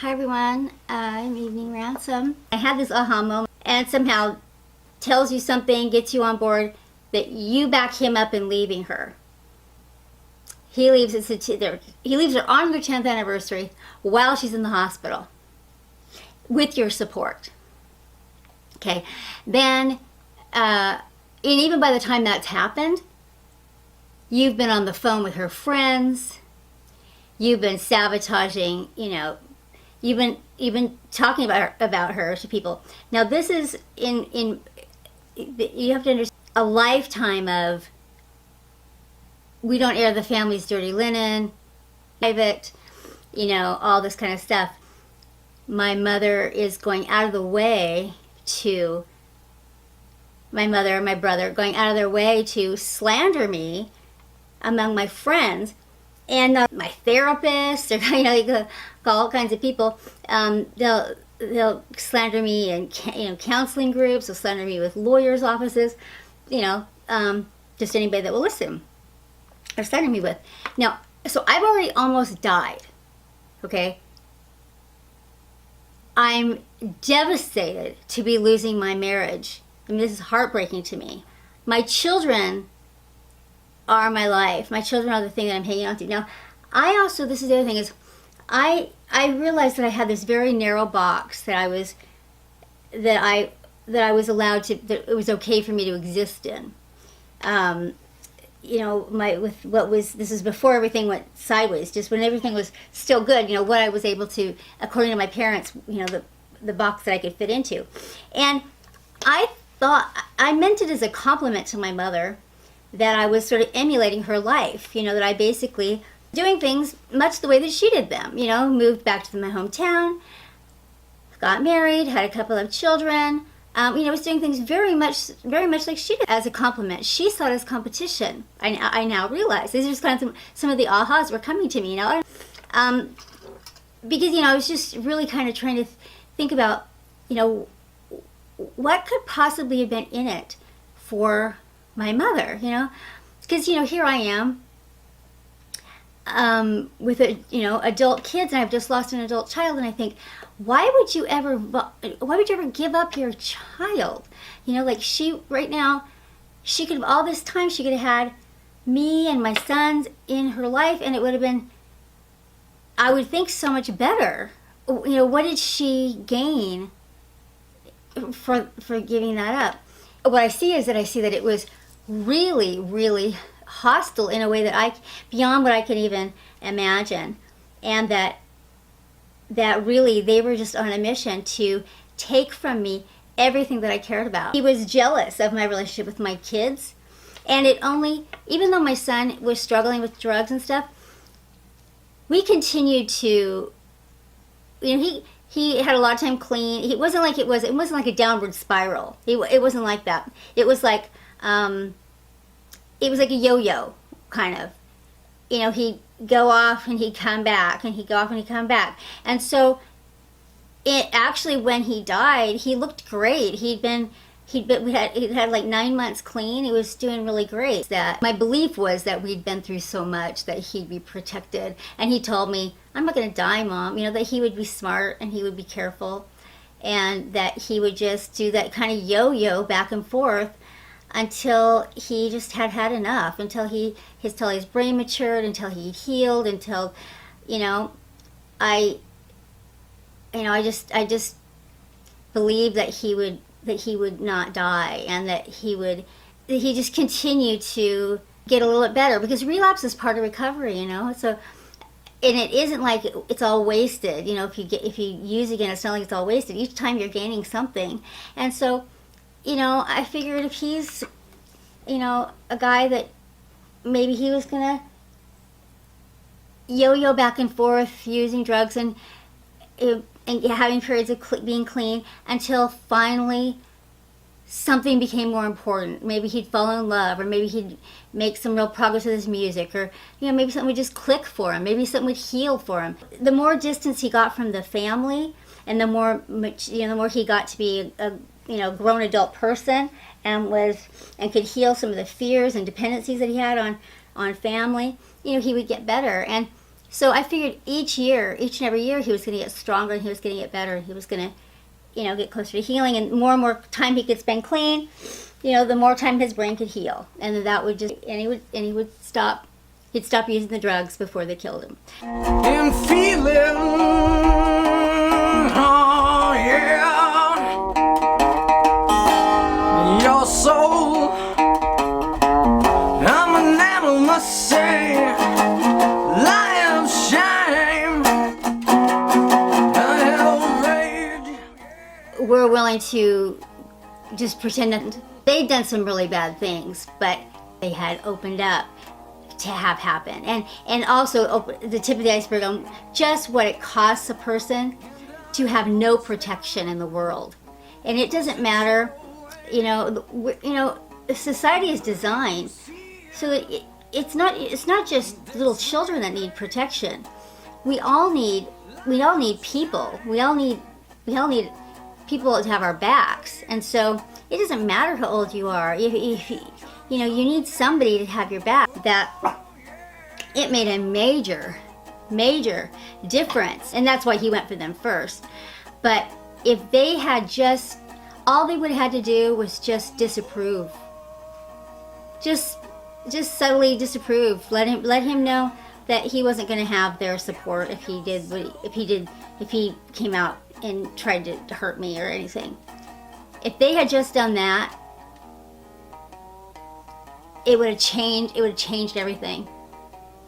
Hi everyone, I'm Evening Ransom. I had this aha moment and somehow tells you something, gets you on board, that you back him up in leaving her. He leaves her on their 10th anniversary while she's in the hospital with your support. Okay, then, and even by the time that's happened, you've been on the phone with her friends, you've been sabotaging, you've been talking about her to people. Now this is you have to understand a lifetime of, we don't air the family's dirty linen, private, all this kind of stuff. My mother is going out of the way to, my mother and my brother going out of their way to slander me among my friends. And my therapist, or you call all kinds of people. They'll slander me in counseling groups. They'll slander me with lawyers' offices. Just anybody that will listen. Or slander me with. Now, so I've already almost died. Okay. I'm devastated to be losing my marriage. I mean, this is heartbreaking to me. My children are my life. My children are the thing that I'm hanging on to. Now, this is the other thing, is I realized that I had this very narrow box that I was allowed to, that it was okay for me to exist in. This is before everything went sideways, just when everything was still good, what I was able to, according to my parents, the box that I could fit into. And I thought, I meant it as a compliment to my mother, that I was sort of emulating her life, that I basically doing things much the way that she did them, moved back to my hometown, got married, had a couple of children, was doing things very much like she did. As a compliment, she saw it as competition. I now realize these are just kind of some of the ahas were coming to me, because I was just really kind of trying to think about, what could possibly have been in it for my mother, because here I am with adult kids, and I've just lost an adult child, and I think, why would you ever give up your child? Like right now, she could have, all this time, she could have had me and my sons in her life, and it would have been, I would think, so much better. What did she gain for giving that up? What I see is that it was really, really hostile in a way that beyond what I could even imagine, and that really they were just on a mission to take from me everything that I cared about. He was jealous of my relationship with my kids, and even though my son was struggling with drugs and stuff, we continued to, he had a lot of time clean. It wasn't like a downward spiral. It wasn't like that. It was like a yo-yo, kind of. He'd go off and he'd come back, and he'd go off and he'd come back. And so, actually, when he died, he looked great. He'd had like 9 months clean. He was doing really great. That my belief was that we'd been through so much that he'd be protected. And he told me, "I'm not going to die, Mom." That he would be smart and he would be careful, and that he would just do that kind of yo-yo back and forth until he just had enough, until his brain matured, until he healed, until I just believed that he would not die, and that he just continued to get a little bit better, because relapse is part of recovery, so, and it isn't like it's all wasted. If you use again, it's not like it's all wasted. Each time you're gaining something. And so I figured if he's, a guy that maybe he was gonna yo-yo back and forth using drugs and having periods of being clean, until finally something became more important. Maybe he'd fall in love, or maybe he'd make some real progress with his music, or maybe something would just click for him. Maybe something would heal for him. The more distance he got from the family, and the more he got to be a grown adult person, and could heal some of the fears and dependencies that he had on family, he would get better. And So I figured each and every year, he was going to get stronger and he was going to get better. He was going to, get closer to healing, and more time he could spend clean, the more time his brain could heal. And then that would he would stop. He'd stop using the drugs before they killed him. And feeling, oh yeah, your soul. I'm an animal, must say, lie of shame, rage. We're willing to just pretend that they'd done some really bad things, but they had opened up to have happen. And also the tip of the iceberg on just what it costs a person to have no protection in the world. And it doesn't matter, society is designed so that it's not just little children that need protection. We all need people. We all need people to have our backs. And so it doesn't matter how old you are. If you need somebody to have your back. That it made a major difference, and that's why he went for them first. But if they had all they would have had to do was just disapprove, just subtly disapprove, let him know that he wasn't going to have their support if he came out and tried to hurt me or anything. If they had just done that, it would have changed everything.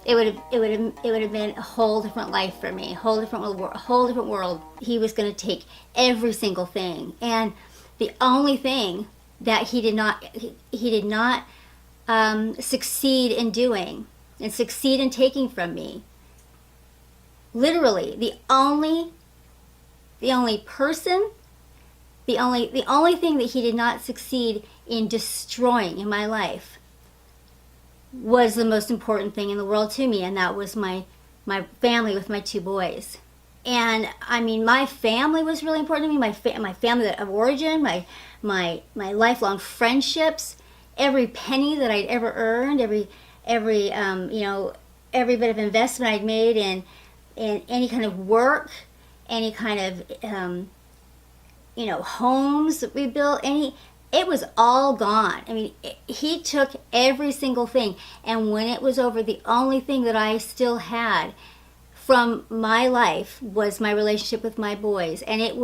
It would have been a whole different life for me, a whole different world. He was going to take every single thing, and the only thing that he did not succeed in doing and succeed in taking from me, literally the only person, the only thing that he did not succeed in destroying in my life was the most important thing in the world to me, and that was my family with my 2 boys. And I mean, my family was really important to me. My family of origin, my lifelong friendships, every penny that I'd ever earned, every bit of investment I'd made in any kind of work, any kind of homes that we built, it was all gone. I mean, he took every single thing, and when it was over, the only thing that I still had from my life was my relationship with my boys, and it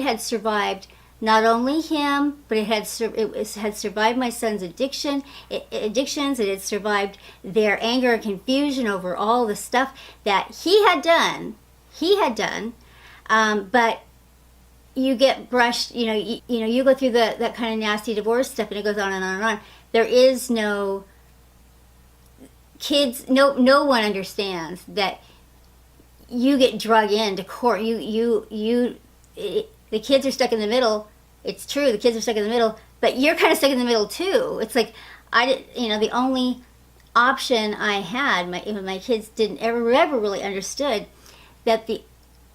had survived not only him, but it had survived my son's addictions. It had survived their anger and confusion over all the stuff that he had done. But you get brushed, you go through that kind of nasty divorce stuff, and it goes on and on and on. There is no kids, no one understands that you get drug into court. The kids are stuck in the middle. It's true, the kids are stuck in the middle, but you're kind of stuck in the middle too. It's like the only option I had, my kids didn't ever really understood that the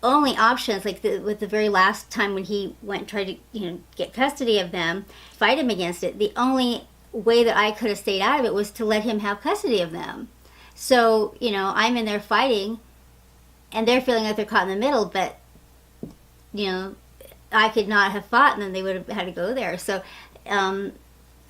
only options, with the very last time when he went and tried to get custody of them, fight him against it, the only way that I could have stayed out of it was to let him have custody of them. So I'm in there fighting, and they're feeling like they're caught in the middle, but I could not have fought, and then they would have had to go there. So I'm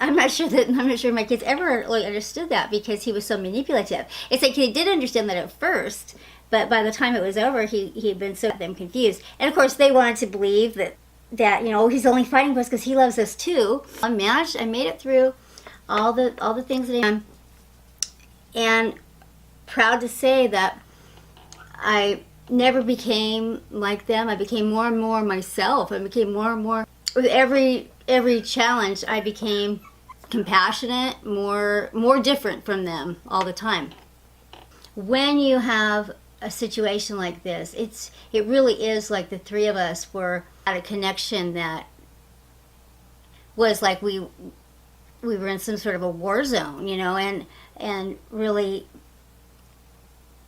not sure my kids ever really understood that, because he was so manipulative. It's like they did understand that at first, but by the time it was over, he had been so them confused. And of course, they wanted to believe that he's only fighting for us because he loves us too. I made it through all the things that I done, and proud to say that I never became like them. I became more and more myself. I became more and more, with every challenge, I became compassionate, more different from them all the time. When you have a situation like this, it really is like the 3 of us were at a connection that was like we were in some sort of a war zone, and really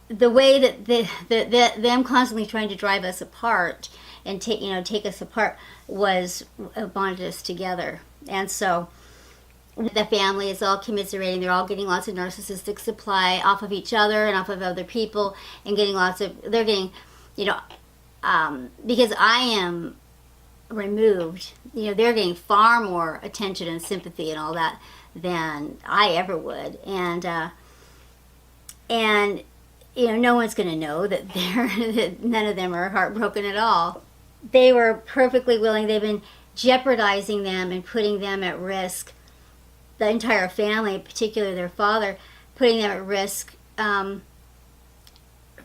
the way that them constantly trying to drive us apart and take us apart was bonded us together. And so The family is all commiserating. They're all getting lots of narcissistic supply off of each other and off of other people, and getting lots of, they're getting, you know, because I am removed, you know, they're getting far more attention and sympathy and all that than I ever would. And you know, no one's going to know that that none of them are heartbroken at all. They were perfectly willing. They've been jeopardizing them and putting them at risk, the entire family, particularly their father, putting them at risk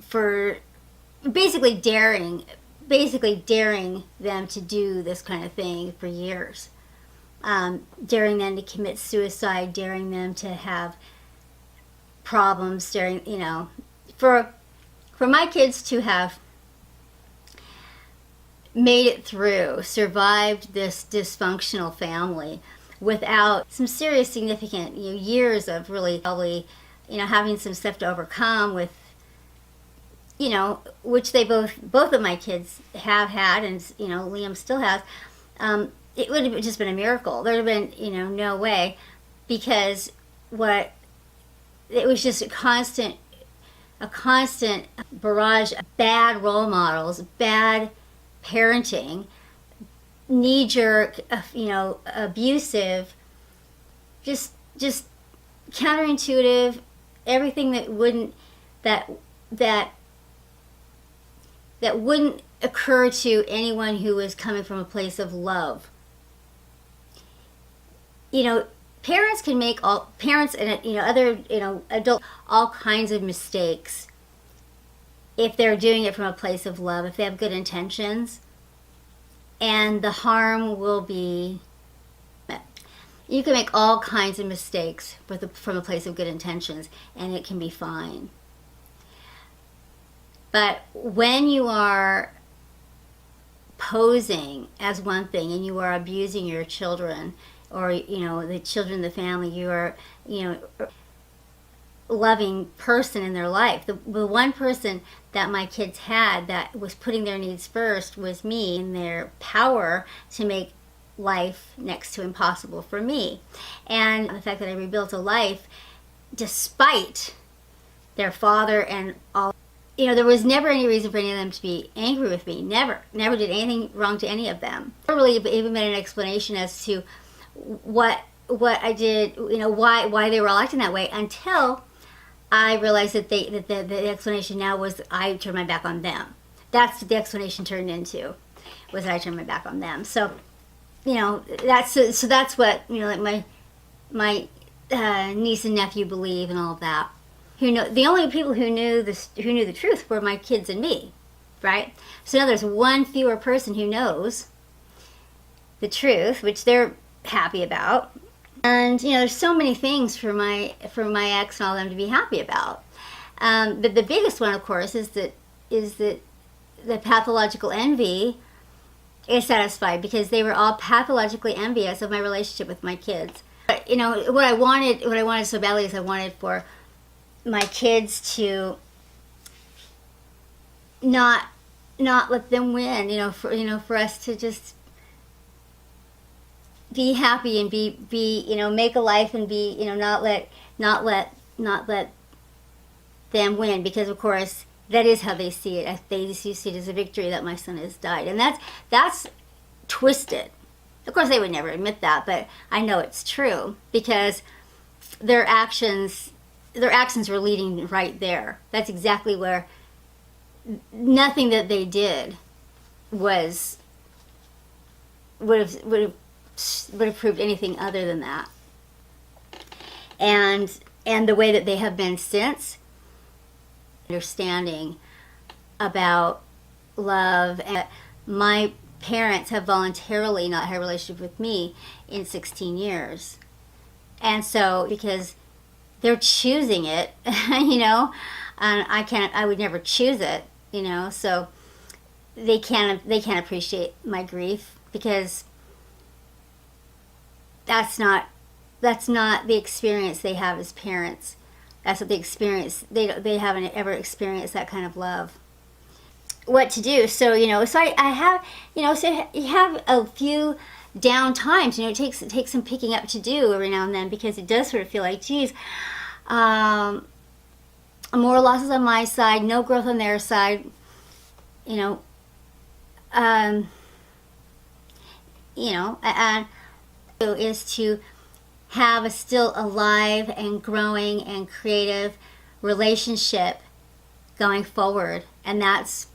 for basically daring them to do this kind of thing for years. Daring them to commit suicide, daring them to have problems, you know, for my kids to have made it through, survived this dysfunctional family without some serious significant, you know, years of really probably, you know, having some stuff to overcome with, you know, which they both of my kids have had, and you know, Liam still has. It would have just been a miracle. There would have been, you know, no way, because it was just a constant barrage of bad role models, bad parenting, knee-jerk, you know, abusive, just counterintuitive, everything that wouldn't occur to anyone who was coming from a place of love. You know, parents and, you know, other, you know, adults, all kinds of mistakes if they're doing it from a place of love, if they have good intentions, and the harm will be, you can make all kinds of mistakes from a place of good intentions, and it can be fine. But when you are posing as one thing and you are abusing your children, or, you know, the children in the family, you are, you know, loving person in their life. The one person that my kids had that was putting their needs first was me, and their power to make life next to impossible for me. And the fact that I rebuilt a life despite their father and all, you know, there was never any reason for any of them to be angry with me. Never did anything wrong to any of them. Never really even made an explanation as to what I did, you know, why they were all acting that way, until I realized that the explanation now was I turned my back on them. That's what the explanation turned into, was that I turned my back on them. So, you know, that's what, you know, like my niece and nephew believe and all of that. Who know, the only people who knew the truth were my kids and me, right? So now there's one fewer person who knows the truth, which they're happy about. And you know, there's so many things for my ex and all them to be happy about. But the biggest one, of course, is that the pathological envy is satisfied, because they were all pathologically envious of my relationship with my kids. But you know, what I wanted so badly is I wanted for my kids to not let them win. You know, for us to just be happy and be you know, make a life and be, you know, not let them win, because of course that is how they see it. They see it as a victory that my son has died, and that's twisted. Of course they would never admit that, but I know it's true, because their actions were leading right there. That's exactly where nothing that they did would have proved anything other than that. And the way that they have been since, understanding about love, and my parents have voluntarily not had a relationship with me in 16 years. And so, because they're choosing it, you know, and I would never choose it, you know, so they can't appreciate my grief, because that's not the experience they have as parents. That's what they experience. They haven't ever experienced that kind of love. What to do? So, you know, so I have, you know, so you have a few down times. It takes some picking up to do every now and then, because it does sort of feel like, geez, more losses on my side, no growth on their side. And is to have a still alive and growing and creative relationship going forward, and that's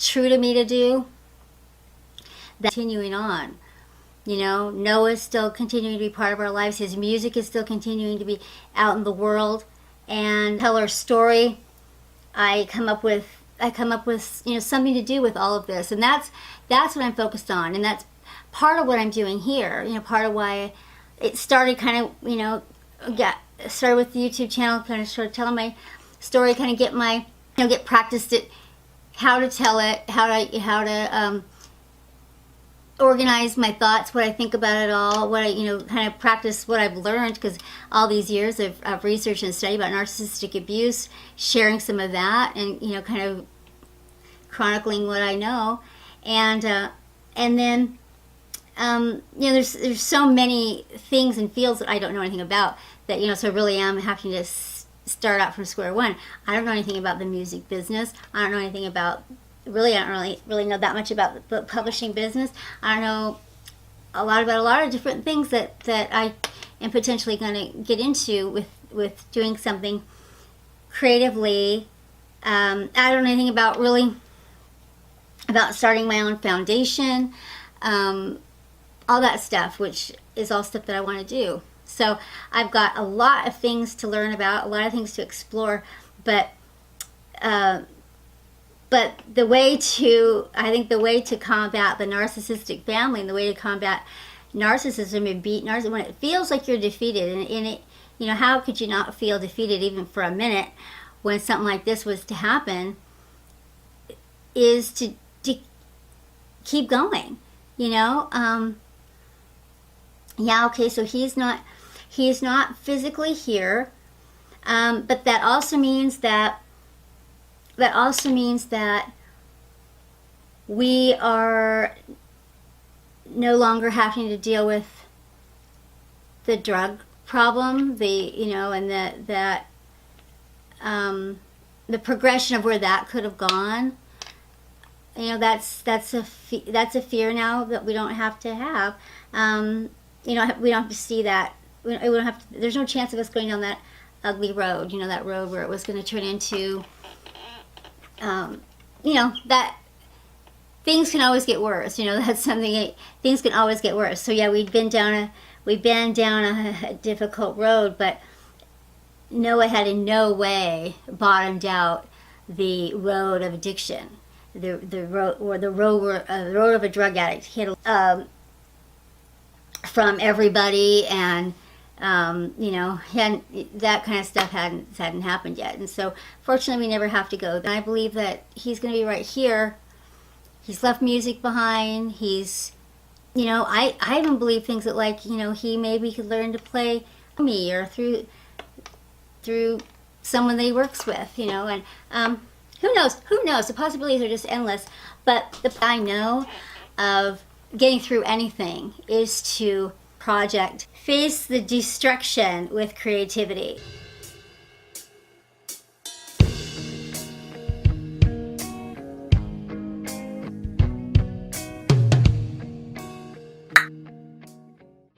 true to me to do. That's continuing on. Noah's still continuing to be part of our lives. His music is still continuing to be out in the world, and tell our story. I come up with something to do with all of this, and that's what I'm focused on, and that's part of what I'm doing here. Part of why it started, kind of, started with the YouTube channel, kind of started telling my story, kind of get practiced at how to tell it, how to organize my thoughts, what I think about it all, what I, kind of practice what I've learned, because all these years of research and study about narcissistic abuse, sharing some of that, and, kind of chronicling what I know. And then, there's so many things and fields that I don't know anything about, that, so I really am having to start out from square one. I don't know anything about the music business. I don't know anything about, I don't really know that much about the publishing business. I don't know a lot about a lot of different things that I am potentially going to get into with doing something creatively. I don't know anything about starting my own foundation, all that stuff, which is all stuff that I want to do. So I've got a lot of things to learn about, a lot of things to explore, but the way to combat the narcissistic family, and the way to combat narcissism and beat narcissism, when it feels like you're defeated, and it, how could you not feel defeated even for a minute when something like this was to happen, is to keep going. Okay, so he's not physically here, but that also means that we are no longer having to deal with the drug problem, the progression of where that could have gone. That's a fear now that we don't have to have. We don't have to see that. We don't have to, there's no chance of us going down that ugly road. That road where it was going to turn into, that things can always get worse. That's something. Things can always get worse. So yeah, we've been down a difficult road, but Noah had in no way bottomed out the road of addiction, the road of a drug addict. He had from everybody, and that kind of stuff hadn't happened yet. And so fortunately we never have to go. And I believe that he's going to be right here. He's left music behind. He's, I even believe things that, like, he maybe could learn to play me, or through someone that he works with, and who knows, the possibilities are just endless. But the I know of getting through anything is to face the destruction with creativity.